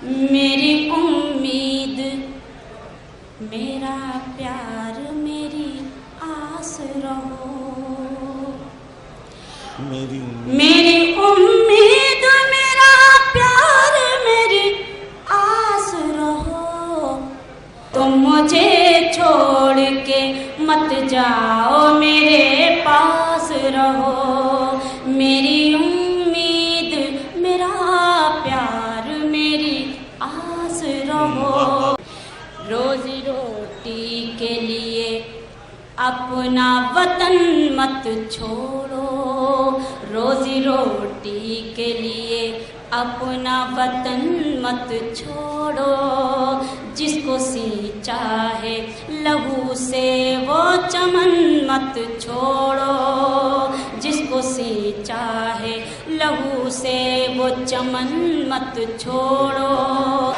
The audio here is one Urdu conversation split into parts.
میری امید میرا پیار میری آس رہو، میری امید میرا پیار میری آس رہو، تم مجھے چھوڑ کے مت جاؤ میرے پاس رہو، میری امید میرا پیار میری آس رہو، روزی روٹی کے لیے اپنا وطن مت چھوڑو، روزی روٹی کے لیے اپنا وطن مت چھوڑو، جس کو سینچا ہے لہو سے وہ چمن مت چھوڑو، جس کو سینچا ہے لہو سے وہ چمن مت چھوڑو،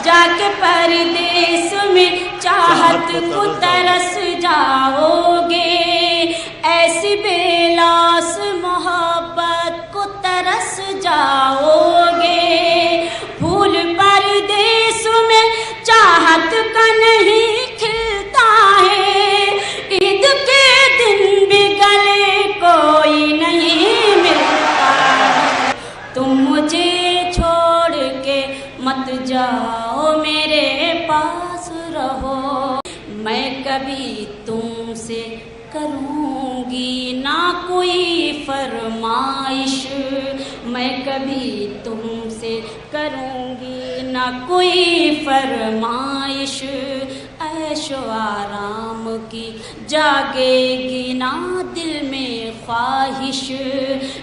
جا کے پردیس میں چاہت کو ترس جاؤ گے، ایسی بے لاس محبت کو ترس جاؤ گے، پھول پردیس میں چاہت کا نہیں کھلتا ہے، عید کے دن بھی گلے کوئی نہیں ملتا ہے، تم مجھے چھوڑ کے مت جاؤ میرے پاس رہو، میں کبھی تم سے کروں گی نہ کوئی فرمائش، میں کبھی تم سے کروں گی نہ کوئی فرمائش، عیش و آرام کی جاگے گی نہ دل میں خواہش،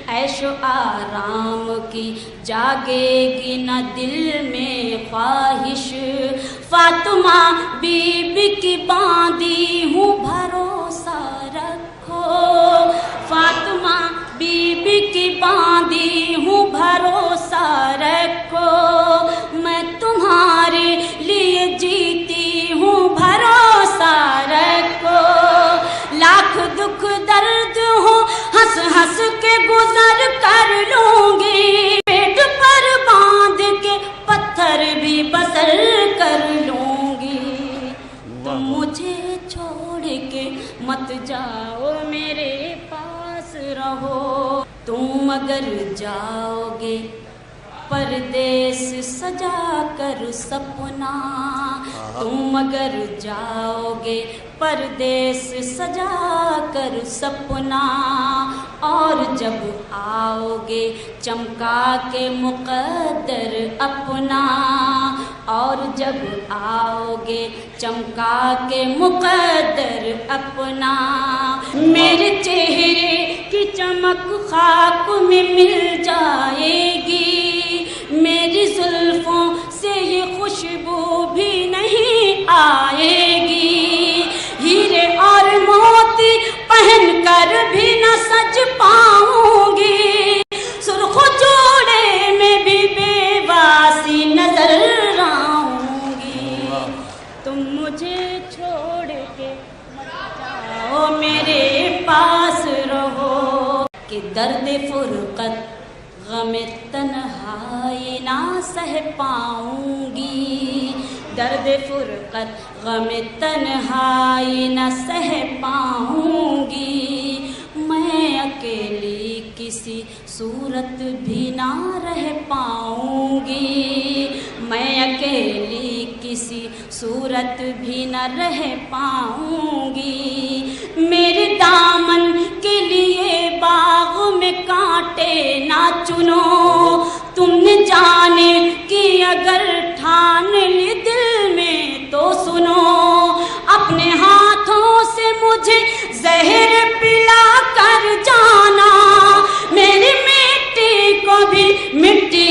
عیش و آرام کی جاگے گی نہ دل میں خواہش، فاطمہ بی بی کی باندھی ہوں بھروسہ رکھو، فاطمہ بی بی کی باندھی ہوں بھروسہ رکھو، میں تمہارے لیے جیتی ہوں بھروسہ رکھو، لاکھ دکھ درد ہو ہنس ہنس کے گزر کر لوں گی، پیٹ پر باندھ کے پتھر بھی بسر کر لوں گی، تم مجھے چھوڑ کے مت جاؤ میرے پاس رہو، تم اگر جاؤ گے پردیس سجا کر سپنا، تم اگر جاؤ گے پردیس سجا کر سپنا، اور جب آؤ گے چمکا کے مقدر اپنا، اور جب آؤ گے چمکا کے مقدر اپنا، میرے چہرے کی چمک خاک میں مل جائے گی، میری زلفوں سے یہ خوشبو بھی نہیں آئے گی، ہیرے اور موتی پہن کر بھی نہ سج پاؤں گی، سرخ جوڑے میں بھی بے واسی نظر آؤں گی، تم مجھے چھوڑ کے مت جاؤ میرے پاس رہو، کہ درد فرقت غم تنہائی نہ سہ پاؤں گی، درد فرقت غم تنہائی نہ سہ پاؤں گی، میں اکیلی کسی صورت بھی نہ رہ پاؤں گی، میں اکیلی کسی صورت بھی نہ رہ پاؤں گی، میرے دامن کے لیے باغ میں کانٹے نہ چنو، تم نے جانے کی اگر ٹھان لی دل میں تو سنو، اپنے ہاتھوں سے مجھے زہر پلا کر جانا، میری مٹی کو بھی مٹی